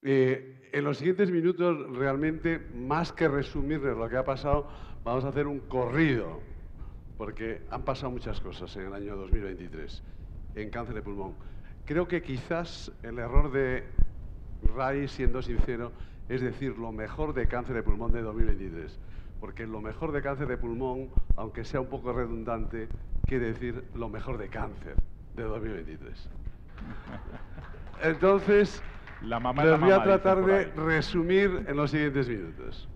En los siguientes minutos, realmente, más que resumirles lo que ha pasado, vamos a hacer un corrido, porque han pasado muchas cosas en el año 2023 en cáncer de pulmón. Creo que quizás el error de Ray, siendo sincero, es decir lo mejor de cáncer de pulmón de 2023, porque lo mejor de cáncer de pulmón, aunque sea un poco redundante, quiere decir lo mejor de cáncer de 2023. Entonces, les voy a tratar de resumir en los siguientes minutos.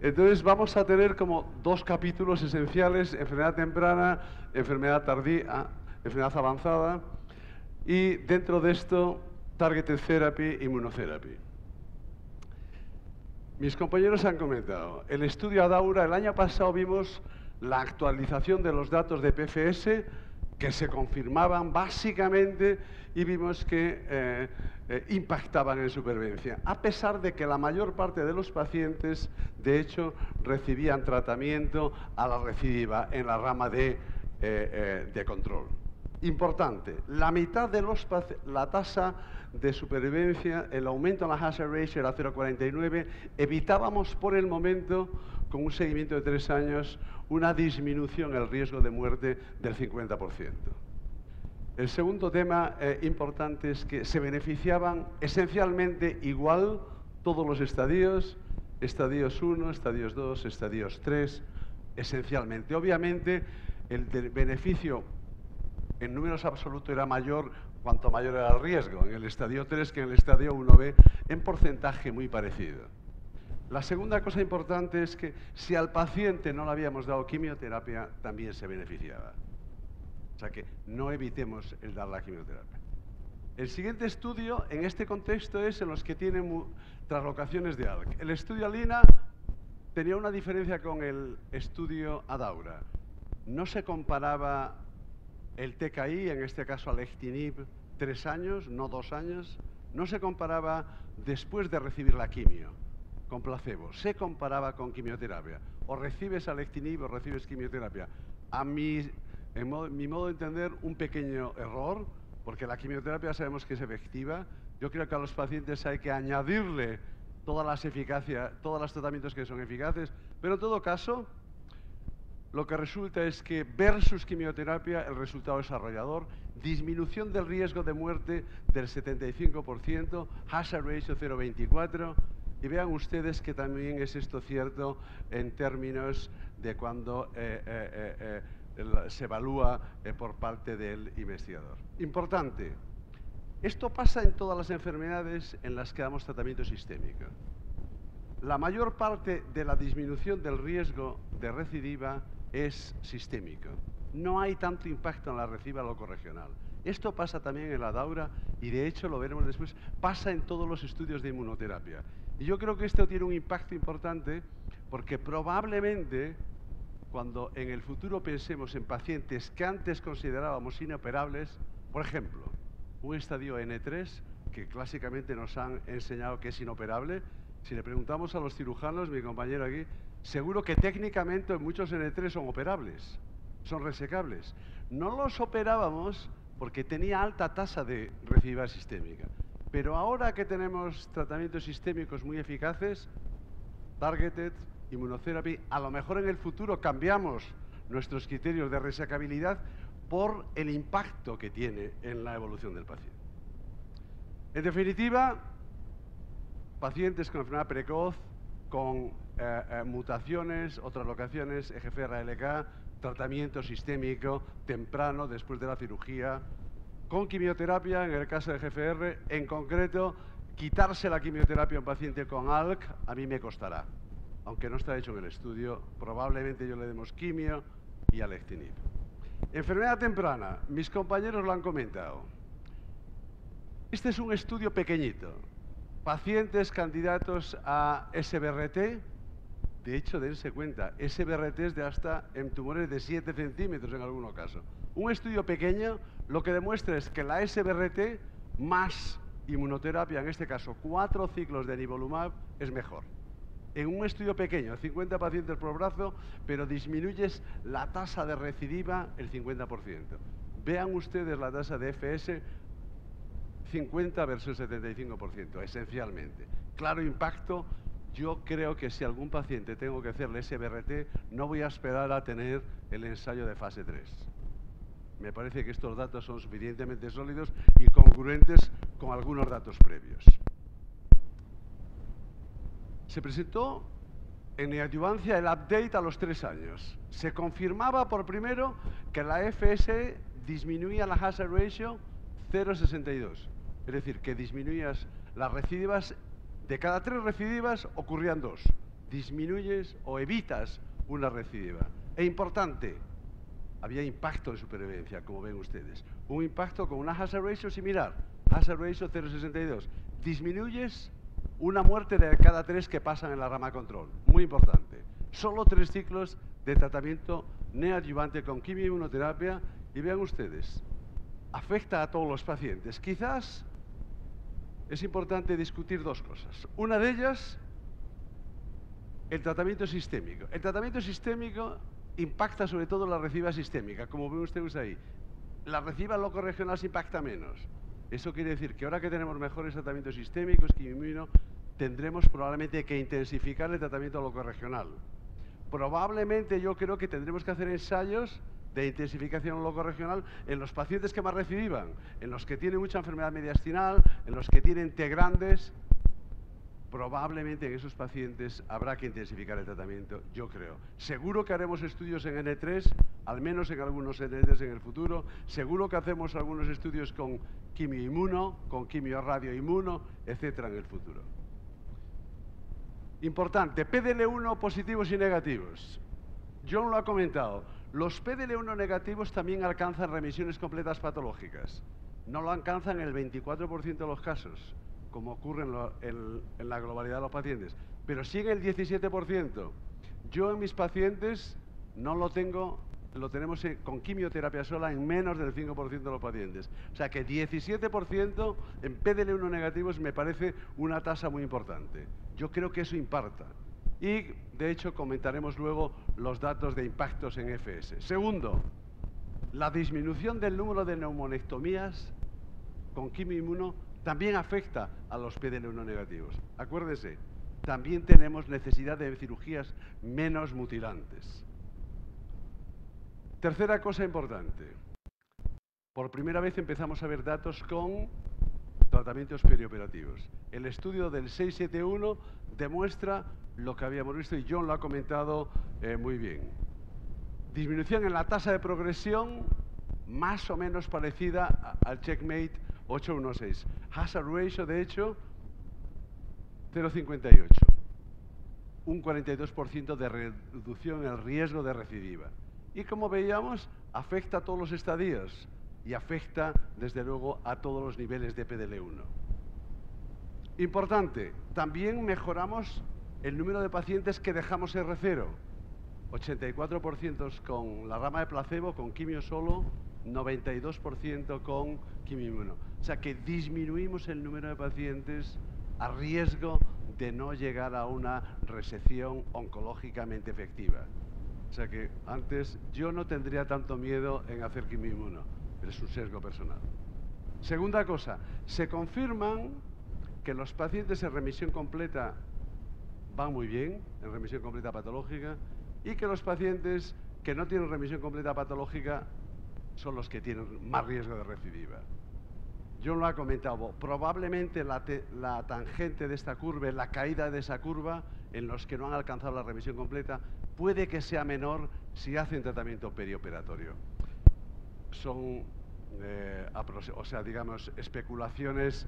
Entonces vamos a tener como dos capítulos esenciales: enfermedad temprana, enfermedad tardía, enfermedad avanzada, y dentro de esto, targeted therapy, immunotherapy. Mis compañeros han comentado, el estudio Adaura, el año pasado vimos la actualización de los datos de PFS que se confirmaban básicamente y vimos que impactaban en supervivencia, a pesar de que la mayor parte de los pacientes, de hecho, recibían tratamiento a la recidiva en la rama de control. Importante, la mitad de la tasa de supervivencia, el aumento en la hazard ratio era 0,49, evitábamos por el momento, con un seguimiento de 3 años, una disminución en el riesgo de muerte del 50%. El segundo tema importante es que se beneficiaban esencialmente igual todos los estadios 1, estadios 2, estadios 3, esencialmente. Obviamente, el beneficio en números absolutos era mayor cuanto mayor era el riesgo, en el estadio 3 que en el estadio 1B, en porcentaje muy parecido. La segunda cosa importante es que si al paciente no le habíamos dado quimioterapia, también se beneficiaba. O sea que no evitemos el dar la quimioterapia. El siguiente estudio, en este contexto, es en los que tienen traslocaciones de ALK. El estudio ALINA tenía una diferencia con el estudio ADAURA. No se comparaba el TKI, en este caso alectinib, 3 años, no 2 años. No se comparaba después de recibir la quimio, con placebo. Se comparaba con quimioterapia. O recibes alectinib o recibes quimioterapia. En mi modo de entender, un pequeño error, porque la quimioterapia sabemos que es efectiva. Yo creo que a los pacientes hay que añadirle todas las eficacias, todos los tratamientos que son eficaces, pero en todo caso, lo que resulta es que versus quimioterapia el resultado es arrollador, disminución del riesgo de muerte del 75%, hazard ratio 0,24, y vean ustedes que también es esto cierto en términos de cuando se evalúa por parte del investigador. Importante, esto pasa en todas las enfermedades en las que damos tratamiento sistémico. La mayor parte de la disminución del riesgo de recidiva es sistémico. No hay tanto impacto en la recidiva locorregional. Esto pasa también en la DAURA y de hecho, lo veremos después, pasa en todos los estudios de inmunoterapia. Y yo creo que esto tiene un impacto importante porque probablemente cuando en el futuro pensemos en pacientes que antes considerábamos inoperables, por ejemplo, un estadio N3 que clásicamente nos han enseñado que es inoperable, si le preguntamos a los cirujanos, mi compañero aquí, seguro que técnicamente muchos N3 son operables, son resecables. No los operábamos porque tenía alta tasa de recidiva sistémica. Pero ahora que tenemos tratamientos sistémicos muy eficaces, targeted, immunotherapy, a lo mejor en el futuro cambiamos nuestros criterios de resecabilidad por el impacto que tiene en la evolución del paciente. En definitiva, pacientes con enfermedad precoz, con mutaciones o traslocaciones EGFR-ALK, tratamiento sistémico temprano después de la cirugía, con quimioterapia en el caso de EGFR, en concreto, quitarse la quimioterapia a un paciente con ALK a mí me costará, aunque no está hecho en el estudio, probablemente yo le demos quimio y alectinib. Enfermedad temprana, mis compañeros lo han comentado. Este es un estudio pequeñito. Pacientes candidatos a SBRT, de hecho, dense cuenta, SBRTs de hasta en tumores de 7 centímetros en algunos casos. Un estudio pequeño lo que demuestra es que la SBRT más inmunoterapia, en este caso 4 ciclos de nivolumab, es mejor. En un estudio pequeño, 50 pacientes por brazo, pero disminuyes la tasa de recidiva el 50%. Vean ustedes la tasa de FS, 50 versus 75%, esencialmente. Claro impacto. Yo creo que si algún paciente tengo que hacerle SBRT, no voy a esperar a tener el ensayo de fase 3. Me parece que estos datos son suficientemente sólidos y congruentes con algunos datos previos. Se presentó en neoadyuvancia el update a los 3 años. Se confirmaba por primero que la FS disminuía la hazard ratio 0,62. Es decir, que disminuías las recidivas. De cada 3 recidivas ocurrían 2. Disminuyes o evitas una recidiva. E importante, había impacto en supervivencia, como ven ustedes. Un impacto con una hazard ratio similar. Hazard ratio 0,62. Disminuyes una muerte de cada 3 que pasan en la rama control. Muy importante. Solo 3 ciclos de tratamiento neoadyuvante con quimioinmunoterapia. Y vean ustedes, afecta a todos los pacientes. Quizás es importante discutir 2 cosas. Una de ellas, el tratamiento sistémico. El tratamiento sistémico impacta sobre todo la recidiva sistémica, como ven ustedes ahí. La recidiva locorregional se impacta menos. Eso quiere decir que ahora que tenemos mejores tratamientos sistémicos, quimioinmuno, tendremos probablemente que intensificar el tratamiento locorregional. Probablemente yo creo que tendremos que hacer ensayos de intensificación locorregional en los pacientes que más recidivan, en los que tienen mucha enfermedad mediastinal, en los que tienen T grandes. Probablemente en esos pacientes habrá que intensificar el tratamiento, yo creo. Seguro que haremos estudios en N3, al menos en algunos N3 en el futuro. Seguro que hacemos algunos estudios con quimioinmuno, con quimioradioinmuno, etcétera, en el futuro. Importante, PDL1 positivos y negativos. John lo ha comentado. Los PDL1 negativos también alcanzan remisiones completas patológicas. No lo alcanzan en el 24% de los casos, como ocurre en la globalidad de los pacientes, pero sí en el 17%. Yo en mis pacientes no lo tengo, lo tenemos con quimioterapia sola en menos del 5% de los pacientes. O sea que 17% en PDL1 negativos me parece una tasa muy importante. Yo creo que eso impacta. Y, de hecho, comentaremos luego los datos de impactos en FS. Segundo, la disminución del número de neumonectomías con quimioinmuno también afecta a los PDL1 negativos. Acuérdense, también tenemos necesidad de cirugías menos mutilantes. Tercera cosa importante. Por primera vez empezamos a ver datos con tratamientos perioperativos. El estudio del 671 demuestra lo que habíamos visto y John lo ha comentado muy bien. Disminución en la tasa de progresión más o menos parecida al Checkmate 816. Hazard ratio, de hecho, 0,58. Un 42% de reducción en el riesgo de recidiva. Y como veíamos, afecta a todos los estadios y afecta, desde luego, a todos los niveles de PDL1. Importante, también mejoramos el número de pacientes que dejamos R0. 84% con la rama de placebo, con quimio solo, 92% con quimioinmuno. O sea que disminuimos el número de pacientes a riesgo de no llegar a una resección oncológicamente efectiva. O sea que antes yo no tendría tanto miedo en hacer quimioinmuno, pero es un sesgo personal. Segunda cosa, se confirman que los pacientes en remisión completa van muy bien, en remisión completa patológica, y que los pacientes que no tienen remisión completa patológica son los que tienen más riesgo de recidiva. John lo ha comentado, probablemente la tangente de esta curva, la caída de esa curva, en los que no han alcanzado la remisión completa, puede que sea menor si hacen tratamiento perioperatorio. Son, digamos, especulaciones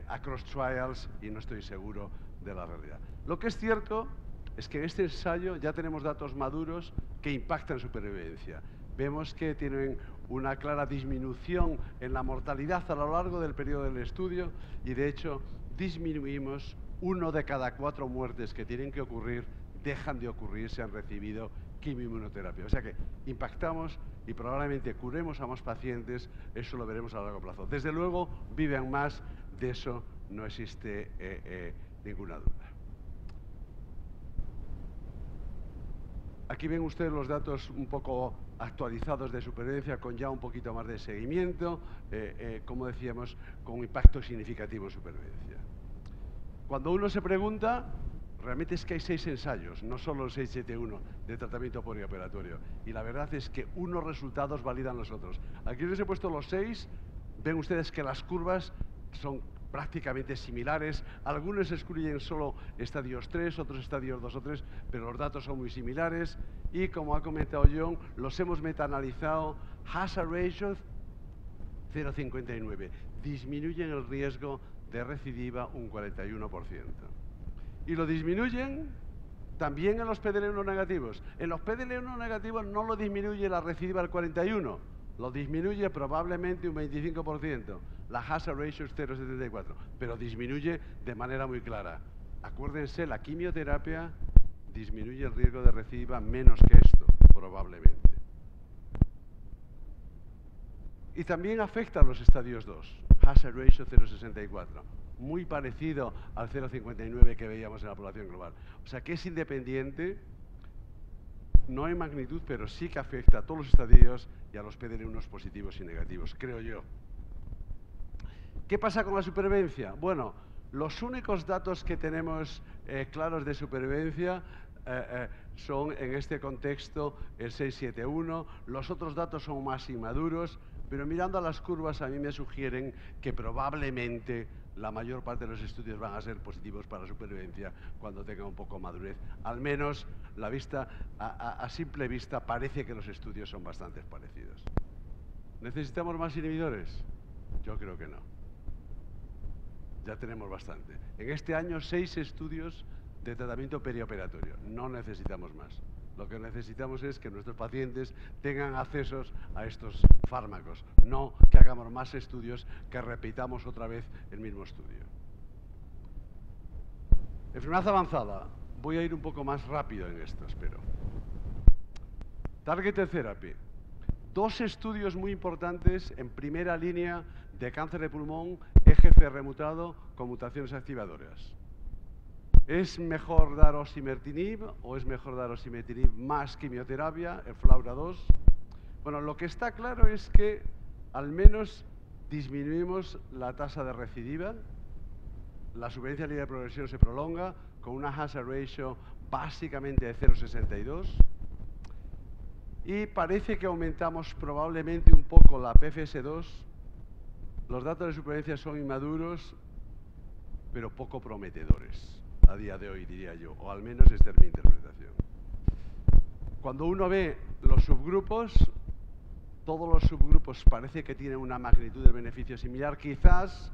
across trials y no estoy seguro de la realidad. Lo que es cierto es que en este ensayo ya tenemos datos maduros que impactan supervivencia. Vemos que tienen una clara disminución en la mortalidad a lo largo del periodo del estudio y, de hecho, disminuimos 1 de cada 4 muertes que tienen que ocurrir, dejan de ocurrir si han recibido quimioinmunoterapia. O sea que impactamos y probablemente curemos a más pacientes, eso lo veremos a largo plazo. Desde luego, viven más, de eso no existe ninguna duda. Aquí ven ustedes los datos un poco actualizados de supervivencia con ya un poquito más de seguimiento, como decíamos, con impacto significativo en supervivencia. Cuando uno se pregunta, realmente es que hay 6 ensayos, no solo el 671 de tratamiento polioperatorio. Y la verdad es que unos resultados validan los otros. Aquí les he puesto los 6, ven ustedes que las curvas son prácticamente similares, algunos excluyen solo estadios 3, otros estadios 2 o 3, pero los datos son muy similares y, como ha comentado John, los hemos metaanalizado. Hazard ratio 0,59, disminuyen el riesgo de recidiva un 41%. Y lo disminuyen también en los PDL1 negativos. En los PDL1 negativos no lo disminuye la recidiva al 41%, lo disminuye probablemente un 25%. La hazard ratio es 0,74, pero disminuye de manera muy clara. Acuérdense, la quimioterapia disminuye el riesgo de recidiva menos que esto, probablemente. Y también afecta a los estadios 2, hazard ratio 0,64, muy parecido al 0,59 que veíamos en la población global. O sea que es independiente, no en magnitud, pero sí que afecta a todos los estadios y a los PDL1 positivos y negativos, creo yo. ¿Qué pasa con la supervivencia? Bueno, los únicos datos que tenemos claros de supervivencia son, en este contexto, el 671. Los otros datos son más inmaduros, pero mirando a las curvas a mí me sugieren que probablemente la mayor parte de los estudios van a ser positivos para la supervivencia cuando tengan un poco de madurez. Al menos la vista, a simple vista parece que los estudios son bastante parecidos. ¿Necesitamos más inhibidores? Yo creo que no. Ya tenemos bastante. En este año 6 estudios de tratamiento perioperatorio. No necesitamos más. Lo que necesitamos es que nuestros pacientes tengan accesos a estos fármacos, no que hagamos más estudios, que repitamos otra vez el mismo estudio. Enfermedad avanzada. Voy a ir un poco más rápido en esto, espero. Targeted therapy. 2 estudios muy importantes en primera línea de cáncer de pulmón, EGFR mutado con mutaciones activadoras. ¿Es mejor dar osimertinib o es mejor dar osimertinib más quimioterapia, el FLAURA2? Bueno, lo que está claro es que al menos disminuimos la tasa de recidiva, la supervivencia libre de progresión se prolonga con una hazard ratio básicamente de 0,62 y parece que aumentamos probablemente un poco la PFS2. Los datos de supervivencia son inmaduros, pero poco prometedores a día de hoy, diría yo, o al menos esta es mi interpretación. Cuando uno ve los subgrupos, todos los subgrupos parece que tienen una magnitud de beneficio similar. Quizás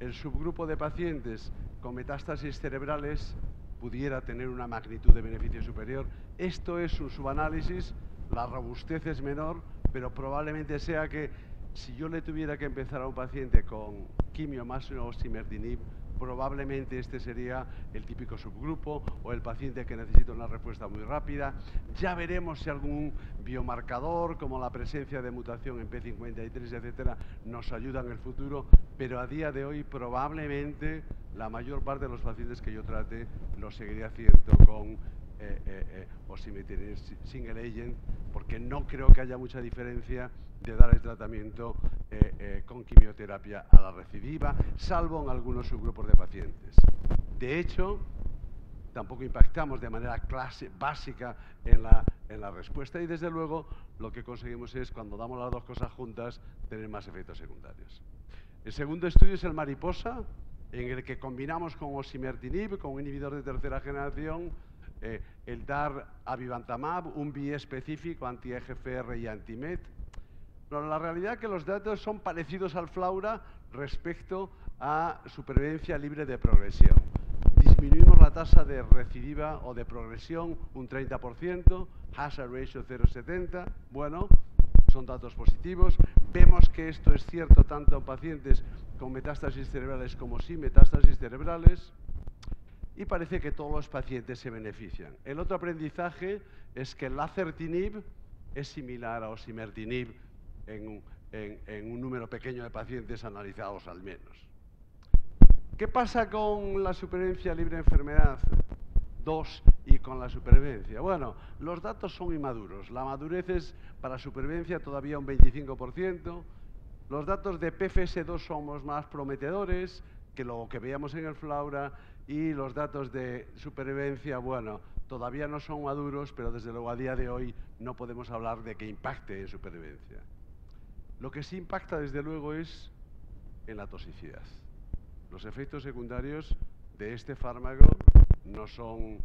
el subgrupo de pacientes con metástasis cerebrales pudiera tener una magnitud de beneficio superior. Esto es un subanálisis, la robustez es menor, pero probablemente sea que si yo le tuviera que empezar a un paciente con quimio más osimertinib, probablemente este sería el típico subgrupo o el paciente que necesita una respuesta muy rápida. Ya veremos si algún biomarcador, como la presencia de mutación en P53, etcétera, nos ayuda en el futuro, pero a día de hoy probablemente la mayor parte de los pacientes que yo trate lo seguiría haciendo con osimertinib single agent, porque no creo que haya mucha diferencia de dar el tratamiento con quimioterapia a la recidiva, salvo en algunos subgrupos de pacientes. De hecho, tampoco impactamos de manera básica en la respuesta y, desde luego, lo que conseguimos es, cuando damos las dos cosas juntas, tener más efectos secundarios. El segundo estudio es el Mariposa, en el que combinamos con osimertinib, con un inhibidor de tercera generación, el dar avibantamab, un biespecífico anti-EGFR y anti-MET. Pero la realidad es que los datos son parecidos al FLAURA respecto a supervivencia libre de progresión. Disminuimos la tasa de recidiva o de progresión un 30%, hazard ratio 0,70, bueno, son datos positivos. Vemos que esto es cierto tanto en pacientes con metástasis cerebrales como sin metástasis cerebrales, y parece que todos los pacientes se benefician. El otro aprendizaje es que el lazertinib es similar a osimertinib en un número pequeño de pacientes analizados al menos. ¿Qué pasa con la supervivencia libre de enfermedad? 2 y con la supervivencia. Bueno, los datos son inmaduros. La madurez es para supervivencia todavía un 25%. Los datos de PFS2 somos más prometedores que lo que veíamos en el Flaura, y los datos de supervivencia, bueno, todavía no son maduros, pero desde luego a día de hoy no podemos hablar de que impacte en supervivencia. Lo que sí impacta desde luego es en la toxicidad. Los efectos secundarios de este fármaco no son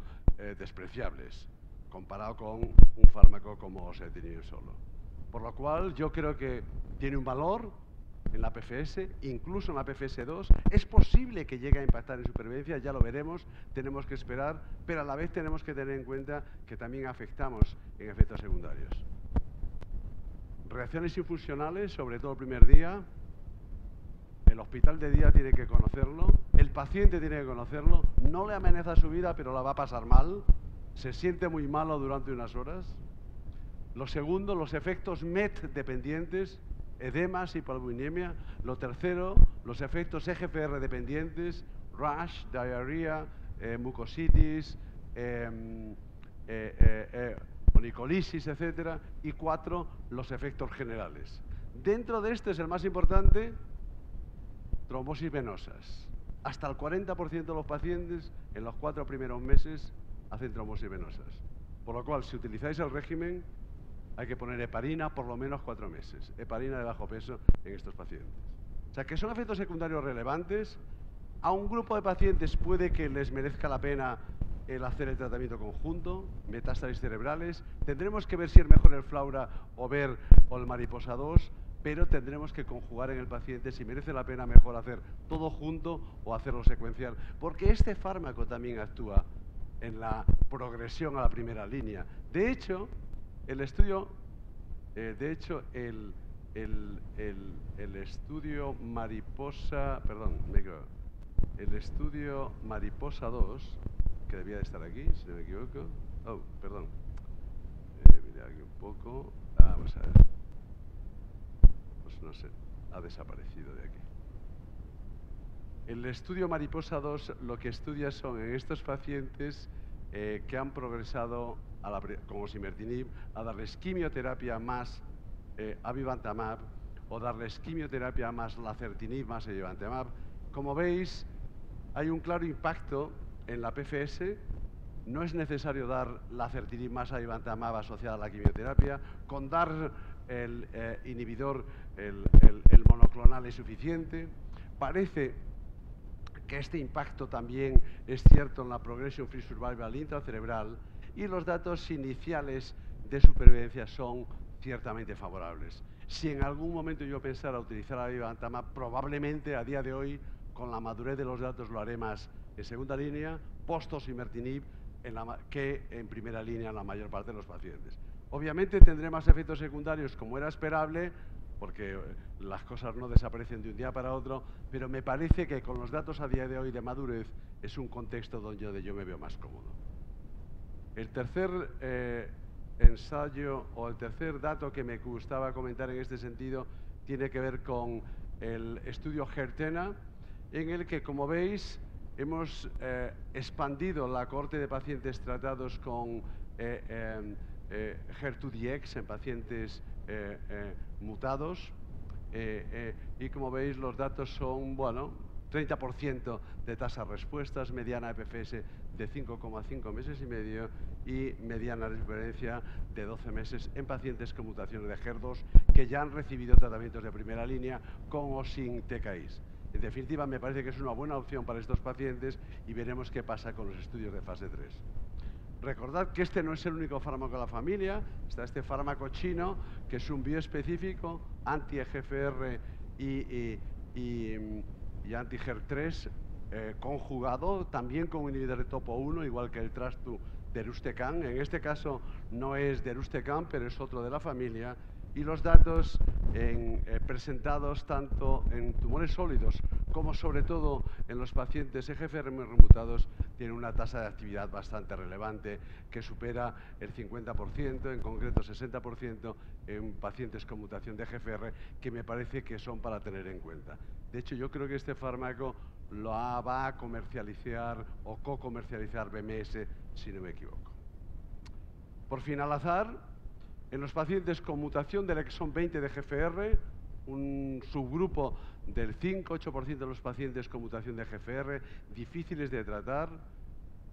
despreciables comparado con un fármaco como oseltinib solo. Por lo cual yo creo que tiene un valor en la PFS, incluso en la PFS2. Es posible que llegue a impactar en supervivencia, ya lo veremos, tenemos que esperar, pero a la vez tenemos que tener en cuenta que también afectamos en efectos secundarios. Reacciones infusionales, sobre todo el primer día. El hospital de día tiene que conocerlo, el paciente tiene que conocerlo, no le amenaza su vida, pero la va a pasar mal, se siente muy malo durante unas horas. Lo segundo, los efectos MET dependientes, edemas, hipoalbuminemia. Lo tercero, los efectos EGFR dependientes, rash, diarrea, mucositis, onicolisis, etc. Y 4, los efectos generales. Dentro de este es el más importante, trombosis venosas. Hasta el 40% de los pacientes en los 4 primeros meses hacen trombosis venosas. Por lo cual, si utilizáis el régimen, hay que poner heparina por lo menos 4 meses. Heparina de bajo peso en estos pacientes. O sea, que son efectos secundarios relevantes. A un grupo de pacientes puede que les merezca la pena el hacer el tratamiento conjunto, metástasis cerebrales. Tendremos que ver si es mejor el Flaura o el Mariposa 2, pero tendremos que conjugar en el paciente si merece la pena mejor hacer todo junto o hacerlo secuencial, porque este fármaco también actúa en la progresión a la primera línea. De hecho, el estudio, el estudio Mariposa, el estudio Mariposa 2, que debía de estar aquí, si no me equivoco. Oh, perdón. Miré aquí un poco. Vamos a ver. Pues no sé, ha desaparecido de aquí. El estudio Mariposa 2 lo que estudia son en estos pacientes que han progresado con osimertinib a darles quimioterapia más amivantamab o darles quimioterapia más lazertinib más amivantamab. Como veis, hay un claro impacto en la PFS. No es necesario dar lazertinib más amivantamab asociada a la quimioterapia. Con dar el inhibidor, el monoclonal es suficiente. Parece que este impacto también es cierto en la progression free survival intracerebral, y los datos iniciales de supervivencia son ciertamente favorables. Si en algún momento yo pensara utilizar amivantamab, probablemente a día de hoy, con la madurez de los datos, lo haré más en segunda línea, post-osimertinib, que en primera línea en la mayor parte de los pacientes. Obviamente tendré más efectos secundarios, como era esperable, porque las cosas no desaparecen de un día para otro, pero me parece que con los datos a día de hoy de madurez es un contexto donde yo me veo más cómodo. El tercer ensayo o el tercer dato que me gustaba comentar en este sentido tiene que ver con el estudio HERTENA, en el que, como veis, hemos expandido la cohorte de pacientes tratados con HER2-DX en pacientes mutados, y como veis los datos son, bueno, 30% de tasa de respuestas, mediana de PFS de 5,5 meses y medio y mediana de supervivencia de 12 meses en pacientes con mutaciones de HER2 que ya han recibido tratamientos de primera línea con o sin TKIs. En definitiva, me parece que es una buena opción para estos pacientes y veremos qué pasa con los estudios de fase 3. Recordad que este no es el único fármaco de la familia, está este fármaco chino, que es un bioespecífico anti-EGFR y anti-HER3 conjugado, también con un inhibidor de topo 1, igual que el Trastu deruxtecan. En este caso no es deruxtecan, pero es otro de la familia. Y los datos presentados tanto en tumores sólidos como sobre todo en los pacientes EGFR remutados tienen una tasa de actividad bastante relevante que supera el 50%, en concreto 60% en pacientes con mutación de EGFR, que me parece que son para tener en cuenta. De hecho, yo creo que este fármaco va a comercializar o co-comercializar BMS, si no me equivoco. Por fin, al azar, en los pacientes con mutación del exón 20 de GFR, un subgrupo del 5-8% de los pacientes con mutación de GFR, difíciles de tratar,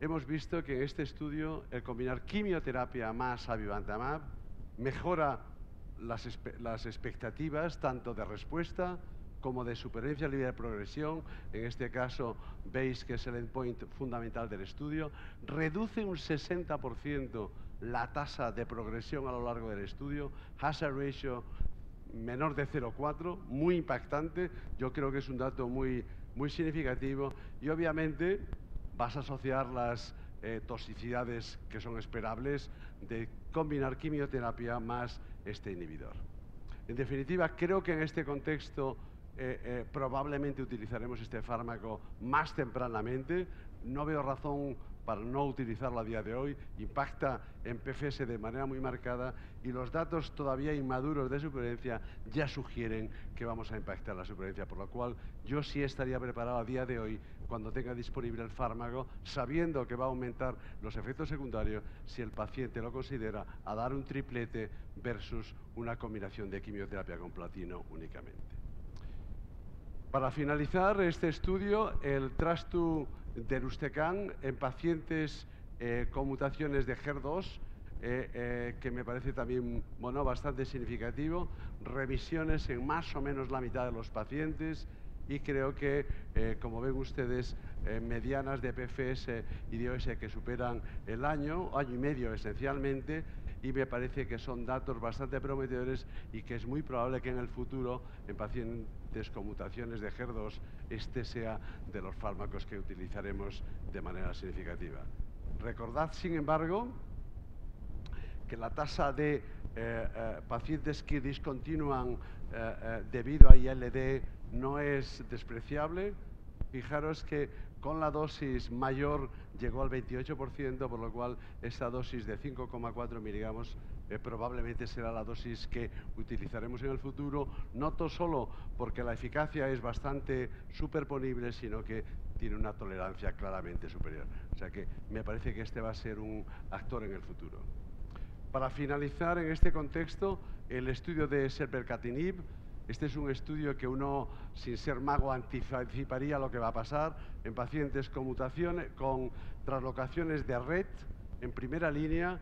hemos visto que en este estudio el combinar quimioterapia más amivantamab mejora las expectativas tanto de respuesta como de supervivencia libre de progresión. En este caso veis que es el endpoint fundamental del estudio. Reduce un 60% la tasa de progresión a lo largo del estudio. Hazard ratio menor de 0,4, muy impactante. Yo creo que es un dato muy significativo y obviamente vas a asociar las toxicidades que son esperables de combinar quimioterapia más este inhibidor. En definitiva, creo que en este contexto probablemente utilizaremos este fármaco más tempranamente. No veo razón para no utilizarlo a día de hoy. Impacta en PFS de manera muy marcada y los datos todavía inmaduros de supervivencia ya sugieren que vamos a impactar la supervivencia, por lo cual yo sí estaría preparado a día de hoy, cuando tenga disponible el fármaco, sabiendo que va a aumentar los efectos secundarios, si el paciente lo considera, a dar un triplete versus una combinación de quimioterapia con platino únicamente. Para finalizar este estudio, el Trastuzumab deruxtecan en pacientes con mutaciones de HER2, que me parece también bastante significativo, revisiones en más o menos la mitad de los pacientes y creo que, como ven ustedes, medianas de PFS y de OS que superan el año y medio esencialmente, y me parece que son datos bastante prometedores y que es muy probable que en el futuro, en pacientes con mutaciones de HER2, este sea de los fármacos que utilizaremos de manera significativa. Recordad, sin embargo, que la tasa de pacientes que discontinúan debido a ILD no es despreciable. Fijaros que con la dosis mayor llegó al 28%, por lo cual esta dosis de 5,4 miligramos probablemente será la dosis que utilizaremos en el futuro, no solo porque la eficacia es bastante superponible, sino que tiene una tolerancia claramente superior. O sea que me parece que este va a ser un actor en el futuro. Para finalizar en este contexto, el estudio de serpercatinib. Este es un estudio que uno, sin ser mago, anticiparía lo que va a pasar en pacientes con mutaciones, con translocaciones de RET en primera línea,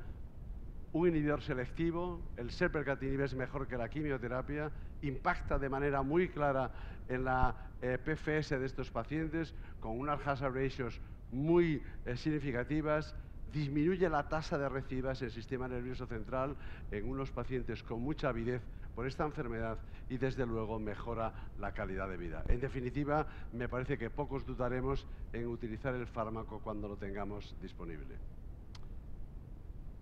un inhibidor selectivo. El serpercatinib es mejor que la quimioterapia, impacta de manera muy clara en la PFS de estos pacientes con unas hazard ratios muy significativas. Disminuye la tasa de recidivas en el sistema nervioso central en unos pacientes con mucha avidez por esta enfermedad y desde luego mejora la calidad de vida. En definitiva, me parece que pocos dudaremos en utilizar el fármaco cuando lo tengamos disponible.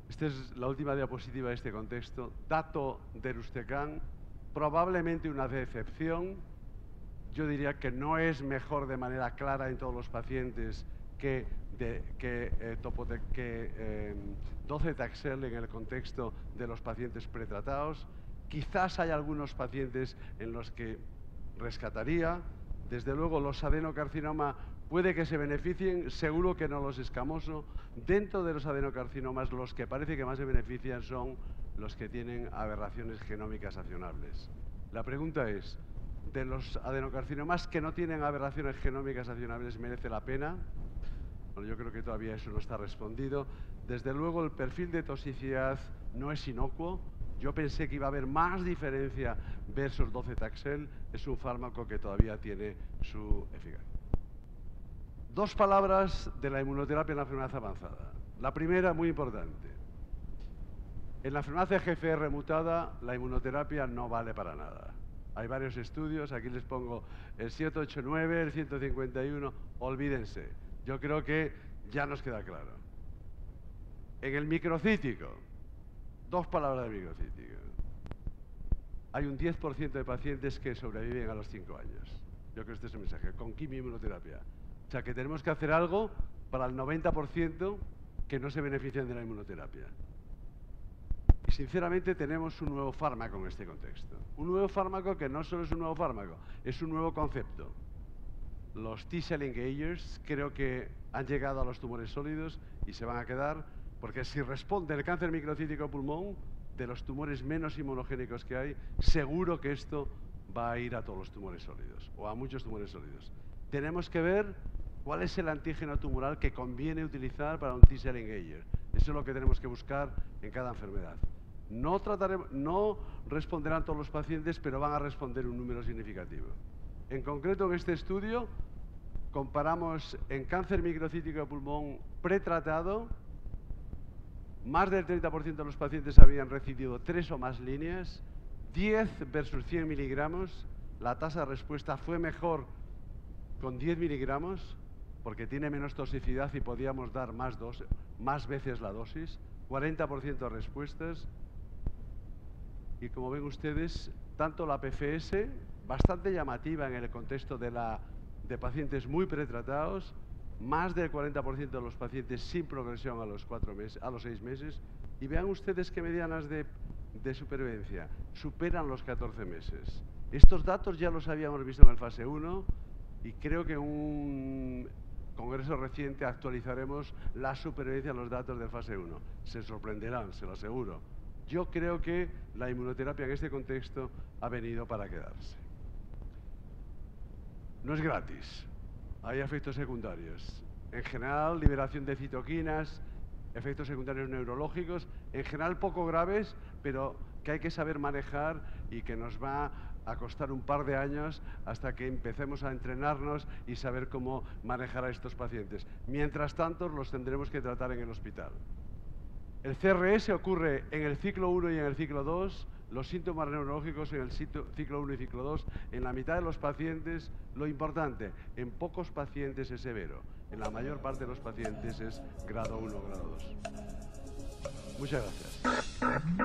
Esta es la última diapositiva de este contexto. Dato deruxtecan, probablemente una decepción. Yo diría que no es mejor de manera clara en todos los pacientes que docetaxel en el contexto de los pacientes pretratados. Quizás hay algunos pacientes en los que rescataría. Desde luego los adenocarcinoma puede que se beneficien, seguro que no los escamosos. Dentro de los adenocarcinomas los que parece que más se benefician son los que tienen aberraciones genómicas accionables. La pregunta es, de los adenocarcinomas que no tienen aberraciones genómicas accionables, ¿merece la pena? Bueno, yo creo que todavía eso no está respondido. Desde luego el perfil de toxicidad no es inocuo. Yo pensé que iba a haber más diferencia versus docetaxel. Es un fármaco que todavía tiene su eficacia. Dos palabras de la inmunoterapia en la enfermedad avanzada. La primera, muy importante. En la enfermedad de GFR mutada, la inmunoterapia no vale para nada. Hay varios estudios, aquí les pongo el 789, el 151, olvídense. Yo creo que ya nos queda claro. En el microcítico, dos palabras de microcítico. Hay un 10% de pacientes que sobreviven a los 5 años. Yo creo que este es el mensaje, con quimioinmunoterapia. O sea que tenemos que hacer algo para el 90% que no se benefician de la inmunoterapia. Y sinceramente tenemos un nuevo fármaco en este contexto. Un nuevo fármaco que no solo es un nuevo fármaco, es un nuevo concepto. los T-cell engagers, creo que han llegado a los tumores sólidos y se van a quedar, porque si responde el cáncer microcítico pulmón, de los tumores menos inmunogénicos que hay, seguro que esto va a ir a todos los tumores sólidos, o a muchos tumores sólidos. Tenemos que ver cuál es el antígeno tumoral que conviene utilizar para un T-cell engager. Eso es lo que tenemos que buscar en cada enfermedad. No responderán todos los pacientes, pero van a responder un número significativo. En concreto, en este estudio, comparamos en cáncer microcítico de pulmón pretratado, más del 30% de los pacientes habían recibido 3 o más líneas, 10 versus 100 miligramos. La tasa de respuesta fue mejor con 10 miligramos, porque tiene menos toxicidad y podíamos dar más veces la dosis, 40% de respuestas. Y como ven ustedes, tanto la PFS, bastante llamativa en el contexto de pacientes muy pretratados, más del 40% de los pacientes sin progresión a los 6 meses, y vean ustedes qué medianas de supervivencia, superan los 14 meses. Estos datos ya los habíamos visto en el fase 1 y creo que en un congreso reciente actualizaremos la supervivencia de los datos del fase 1. Se sorprenderán, se lo aseguro. Yo creo que la inmunoterapia en este contexto ha venido para quedarse. No es gratis. Hay efectos secundarios. En general, liberación de citoquinas, efectos secundarios neurológicos, en general poco graves, pero que hay que saber manejar y que nos va a costar un par de años hasta que empecemos a entrenarnos y saber cómo manejar a estos pacientes. Mientras tanto, los tendremos que tratar en el hospital. El CRS ocurre en el ciclo 1 y en el ciclo 2, los síntomas neurológicos en el ciclo 1 y ciclo 2, en la mitad de los pacientes. Lo importante, en pocos pacientes es severo, en la mayor parte de los pacientes es grado 1 o grado 2. Muchas gracias.